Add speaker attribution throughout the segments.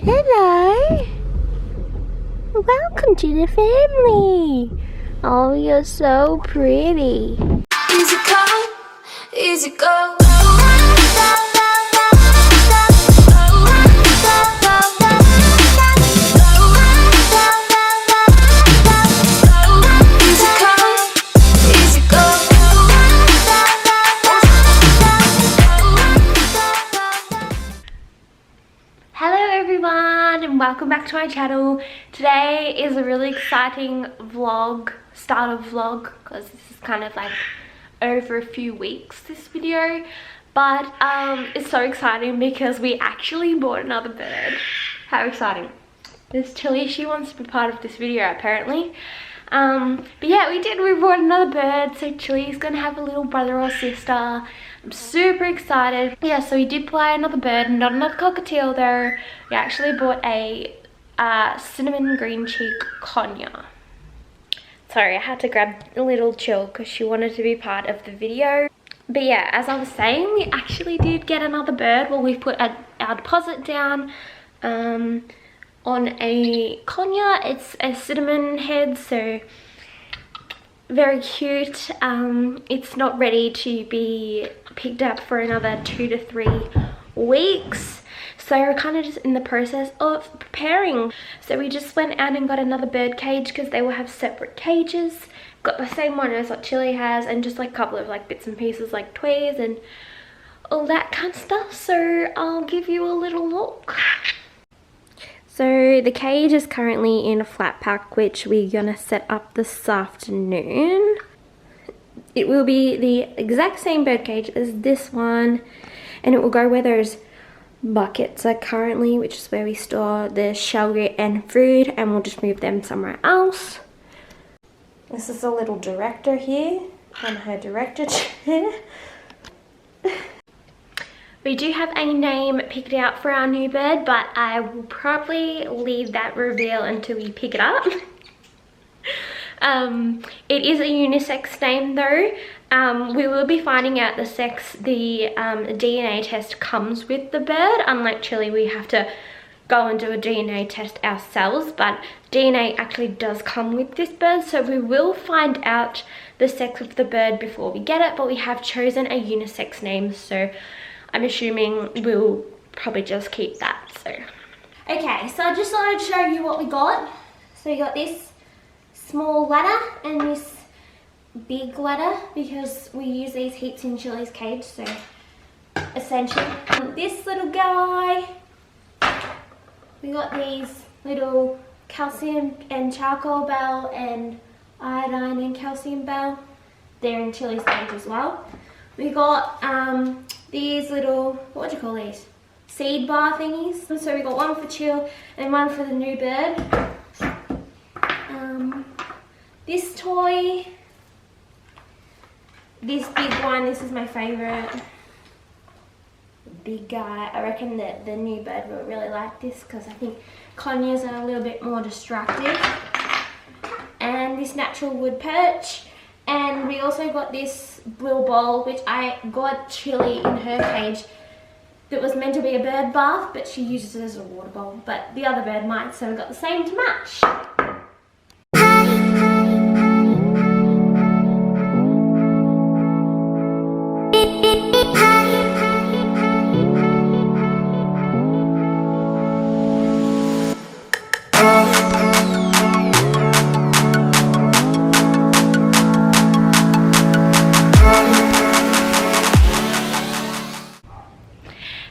Speaker 1: Hello. Welcome to the family. Oh, you're so pretty.
Speaker 2: Easy come, easy go.
Speaker 1: And welcome back to my channel. Today is a really exciting start of vlog, because this is kind of like over a few weeks, this video, but it's so exciting because we actually bought another bird. How exciting. There's Chilli, she wants to be part of this video apparently. But yeah, we bought another bird, so Chilli's gonna have a little brother or sister. I'm super excited. Yeah, so we did buy another bird, not another cockatiel though. We actually bought a cinnamon green cheek conure. Sorry, I had to grab a little Chill because she wanted to be part of the video. But yeah, as I was saying, we actually did get another bird. Well, we've put our deposit down on a conure. It's a cinnamon head, so very cute. It's not ready to be picked up for another 2 to 3 weeks, so we're kind of just in the process of preparing. So we just went out and got another bird cage because they will have separate cages. Got the same one as what Chilli has, and just like a couple of like bits and pieces like toys and all that kind of stuff. So I'll give you a little look. So the cage is currently in a flat pack, which we're gonna set up this afternoon. It will be the exact same bird cage as this one, and it will go where those buckets are currently, which is where we store the shellgrit and food, and we'll just move them somewhere else. This is a little director here on her director chair. We do have a name picked out for our new bird, but I will probably leave that reveal until we pick it up. It is a unisex name though. We will be finding out the sex. The DNA test comes with the bird. Unlike Chilli, we have to go and do a DNA test ourselves, but DNA actually does come with this bird, so we will find out the sex of the bird before we get it, but we have chosen a unisex name, so I'm assuming we'll probably just keep that. So okay, so I just wanted to show you what we got. So we got this small ladder and this big ladder because we use these heaps in Chilli's cage. So essentially this little guy, we got these little calcium and charcoal bell and iodine and calcium bell. They're in Chilli's cage as well. We got these little, what do you call these? Seed bar thingies. So we got one for Chill and one for the new bird. This toy, this big one, this is my favorite. Big guy. I reckon that the new bird will really like this because I think conures are a little bit more destructive. And this natural wood perch. And we also got this blue bowl, which I got Chilli in her cage, that was meant to be a bird bath, but she uses it as a water bowl, but the other bird might, so we got the same to match.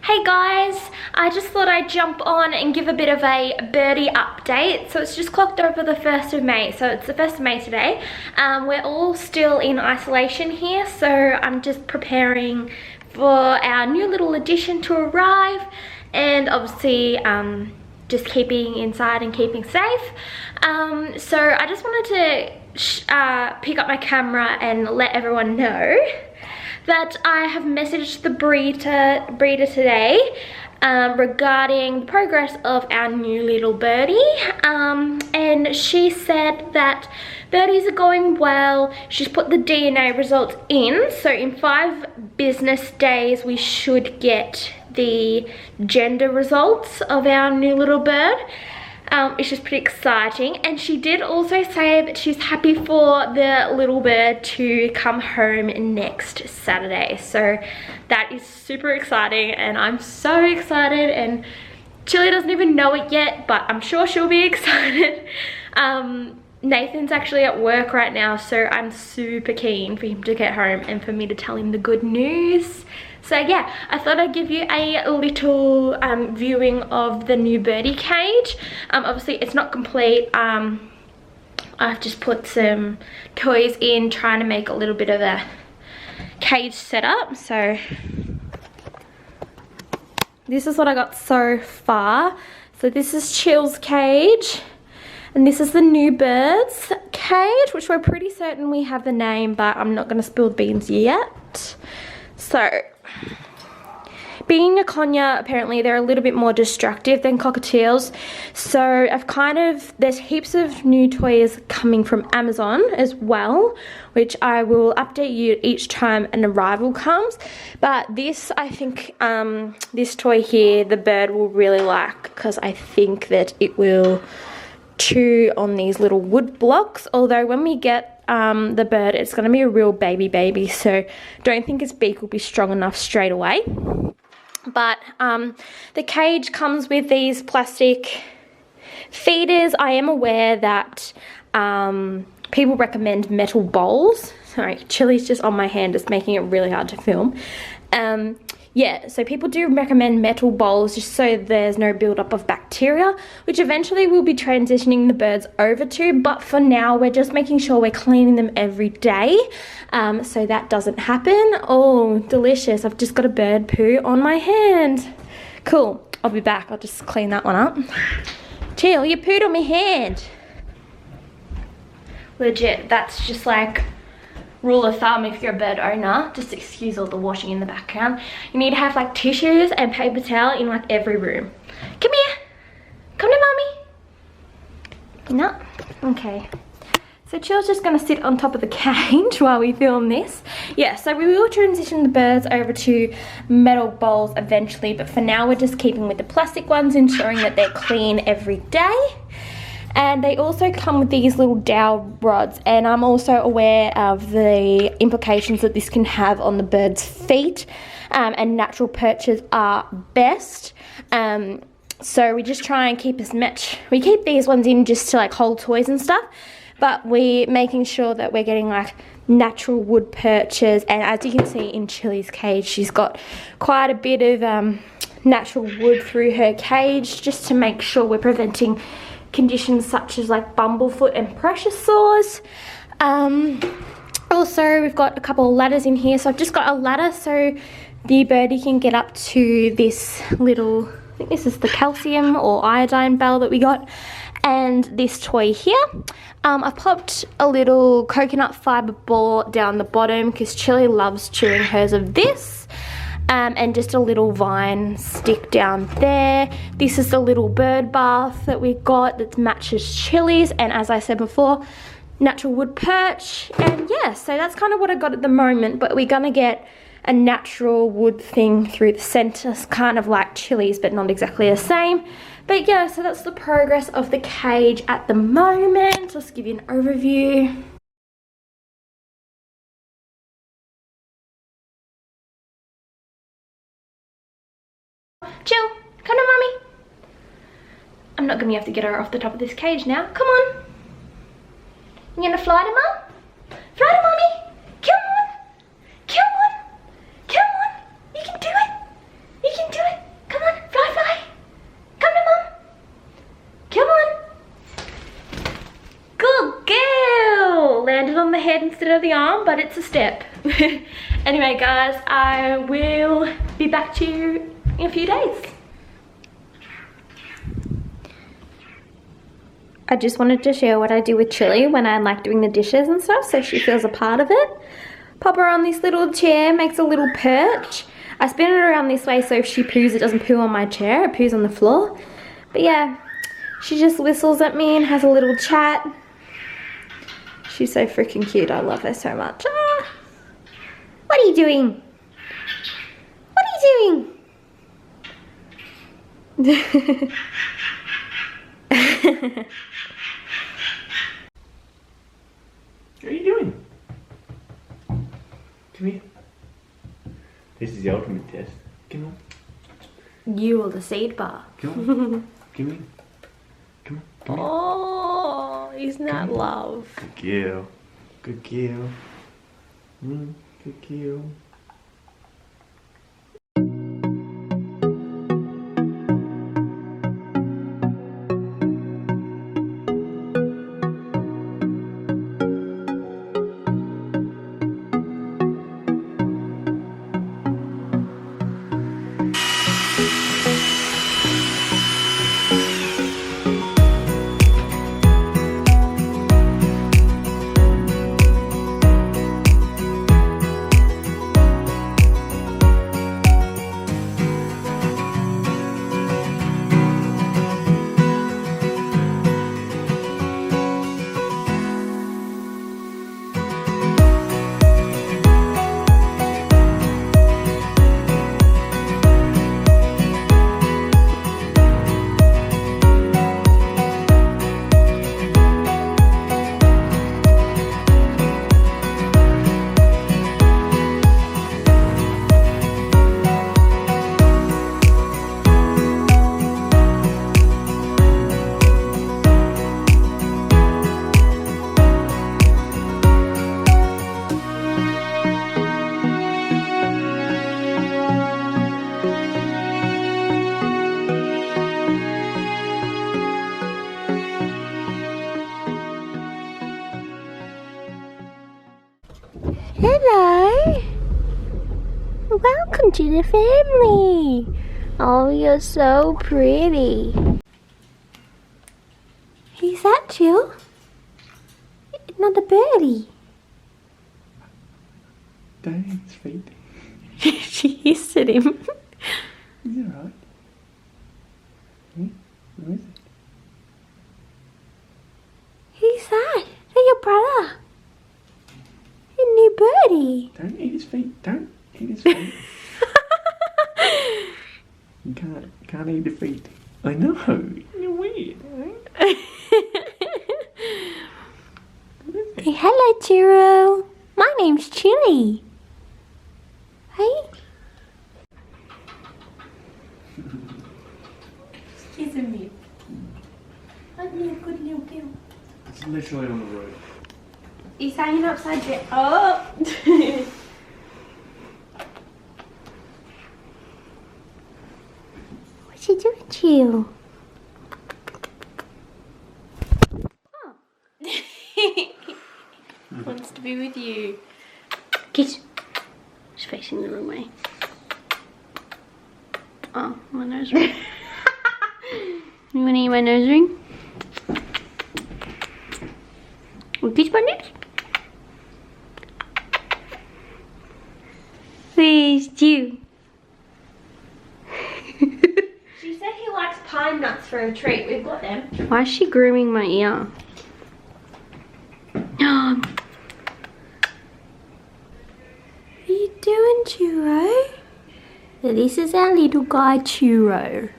Speaker 1: Hey guys, I just thought I'd jump on and give a bit of a birdie update. So it's just clocked over the 1st of May, so it's the 1st of May today. We're all still in isolation here, so I'm just preparing for our new little addition to arrive, and obviously just keeping inside and keeping safe. So I just wanted to pick up my camera and let everyone know that I have messaged the breeder today regarding the progress of our new little birdie, and she said that birdies are going well. She's put the DNA results in, so in 5 business days we should get the gender results of our new little bird, which is pretty exciting. And she did also say that she's happy for the little bird to come home next Saturday. So that is super exciting, and I'm so excited, and Chilli doesn't even know it yet, but I'm sure she'll be excited. Nathan's actually at work right now, so I'm super keen for him to get home and for me to tell him the good news. So yeah, I thought I'd give you a little viewing of the new birdie cage. Obviously it's not complete. I've just put some toys in, trying to make a little bit of a cage setup. So this is what I got so far. So this is Chill's cage. And this is the new bird's cage, which we're pretty certain we have the name, but I'm not going to spill the beans yet. So, being a conure, apparently they're a little bit more destructive than cockatiels. So there's heaps of new toys coming from Amazon as well, which I will update you each time an arrival comes. But this, I think, this toy here, the bird will really like, because I think that it will chew on these little wood blocks. Although when we get the bird, it's going to be a real baby, so don't think its beak will be strong enough straight away. But the cage comes with these plastic feeders. I am aware that people recommend metal bowls. Sorry, Chilli's just on my hand, it's making it really hard to film. Yeah, so people do recommend metal bowls just so there's no buildup of bacteria, which eventually we'll be transitioning the birds over to, but for now we're just making sure we're cleaning them every day, so that doesn't happen. Oh, delicious. I've just got a bird poo on my hand. Cool, I'll be back. I'll just clean that one up. Chill, you pooed on my hand. Legit, that's just like rule of thumb if you're a bird owner. Just excuse all the washing in the background. You need to have like tissues and paper towel in like every room. Come here. Come to mommy. No? Okay. So Chill's just going to sit on top of the cage while we film this. Yeah, so we will transition the birds over to metal bowls eventually, but for now we're just keeping with the plastic ones, ensuring that they're clean every day. And they also come with these little dowel rods, and I'm also aware of the implications that this can have on the bird's feet, and natural perches are best. So we just try and keep as much, we keep these ones in just to like hold toys and stuff, but we're making sure that we're getting like natural wood perches. And as you can see in Chilli's cage, she's got quite a bit of natural wood through her cage, just to make sure we're preventing conditions such as like bumblefoot and pressure sores. Also, we've got a couple of ladders in here. So I've just got a ladder so the birdie can get up to this little, I think this is the calcium or iodine bell that we got, and this toy here. I've popped a little coconut fibre ball down the bottom because Chilli loves chewing hers of this. And just a little vine stick down there. This is the little bird bath that we got that matches Chilli's, and as I said before, natural wood perch. And yeah, so that's kind of what I got at the moment, but we're gonna get a natural wood thing through the centre, kind of like Chilli's, but not exactly the same. But yeah, so that's the progress of the cage at the moment. Let's give you an overview. Chill, come to mommy. I'm not gonna have to get her off the top of this cage now. Come on. You gonna fly to mom? Fly to mommy. Come on. Come on. Come on. You can do it. You can do it. Come on, fly, fly. Come to mom. Come on. Good girl. Landed on the head instead of the arm, but it's a step. Anyway, guys, I will be back to you in a few days. I just wanted to share what I do with Chilli when I like doing the dishes and stuff, so she feels a part of it. Pop her on this little chair, makes a little perch. I spin it around this way so if she poos, it doesn't poo on my chair, it poos on the floor. But yeah, she just whistles at me and has a little chat. She's so freaking cute, I love her so much. Ah. What are you doing? What are you doing?
Speaker 3: What are you doing? Come here. This is the ultimate test. Come on.
Speaker 1: You or the seed bar.
Speaker 3: Come on. Come here. Come on. Come here.
Speaker 1: Oh, isn't that love?
Speaker 3: Good girl. Good girl. Good girl.
Speaker 1: Hello. Welcome to the family. Oh, you're so pretty. Who's that, Jill? Another birdie.
Speaker 3: Don't eat his feet.
Speaker 1: She hissed at him.
Speaker 3: Is it right? Who is it?
Speaker 1: Who's that? Is that your brother? Your new birdie.
Speaker 3: Don't eat his feet. Don't eat his feet. You can't eat the feet. I know. You're weird, right?
Speaker 1: Hey, hello, Churro. My name's Chilli. Hey? She's a meep. Aren't you a good little girl?
Speaker 3: It's literally on the road.
Speaker 1: He's hanging upside down. Oh! What's she doing to you? Oh. Wants to be with you. Kiss. She's facing the wrong way. Oh, my nose ring. You want to eat my nose ring? Will kiss my lips? Please do. She said he likes pine nuts for a treat. We've got them. Why is she grooming my ear? What are you doing, Churro? This is our little guy, Churro.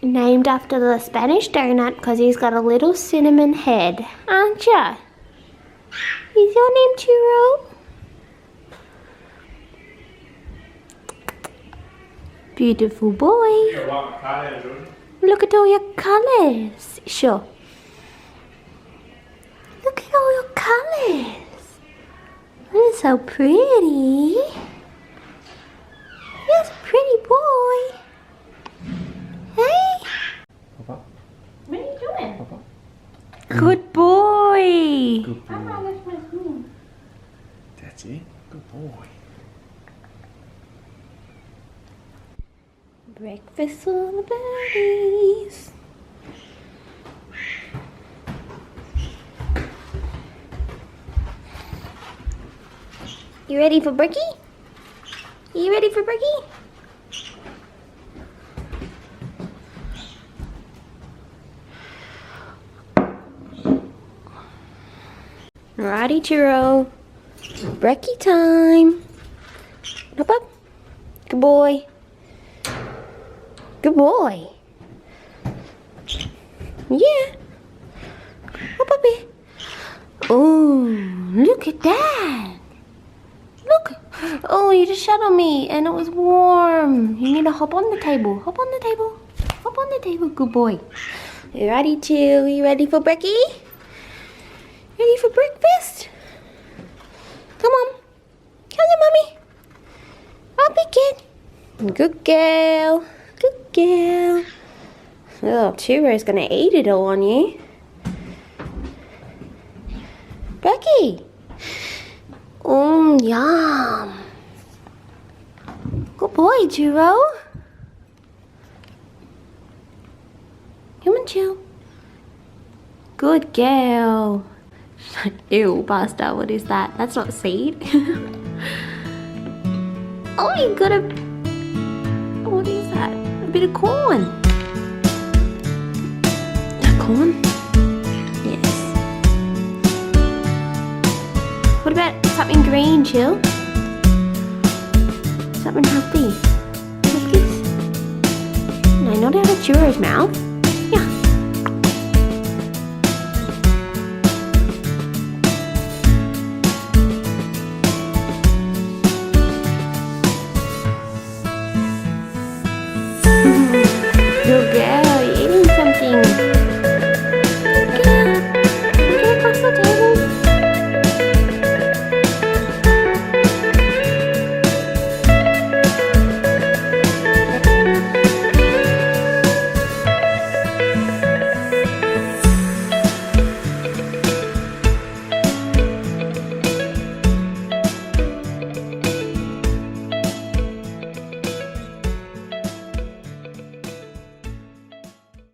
Speaker 1: Named after the Spanish donut because he's got a little cinnamon head. Aren't ya? Is your name Churro? Beautiful boy. Look at all your colours. Sure. Look at all your colours. You're so pretty. You're a pretty boy. Hey?
Speaker 3: Papa.
Speaker 1: What are you doing?
Speaker 3: Papa.
Speaker 1: Good boy.
Speaker 3: Good boy. That's it. Good boy.
Speaker 1: Breakfast for the birdies. You ready for brekkie? You ready for brekkie? Alrighty, Churro. Brekkie time. Up, up. Good boy. Good boy. Yeah. Oh, puppy. Oh, look at that. Look. Oh, you just shat on me and it was warm. You need to hop on the table. Hop on the table. Hop on the table. Good boy. You ready, Chill? You ready for brekkie? Ready for breakfast? Come on. Come on, mommy. Up it, kid. Good girl. Good girl. Oh, Churro's gonna eat it all on you. Brekkie. Yum. Good boy, Churro. Come on, Chill. Good girl. Ew, pasta, what is that? That's not seed. Oh, you got a... What is that? A bit of corn. Corn? Yes. What about something green, Chill? Something healthy. What's this? No, not out of Churro's mouth.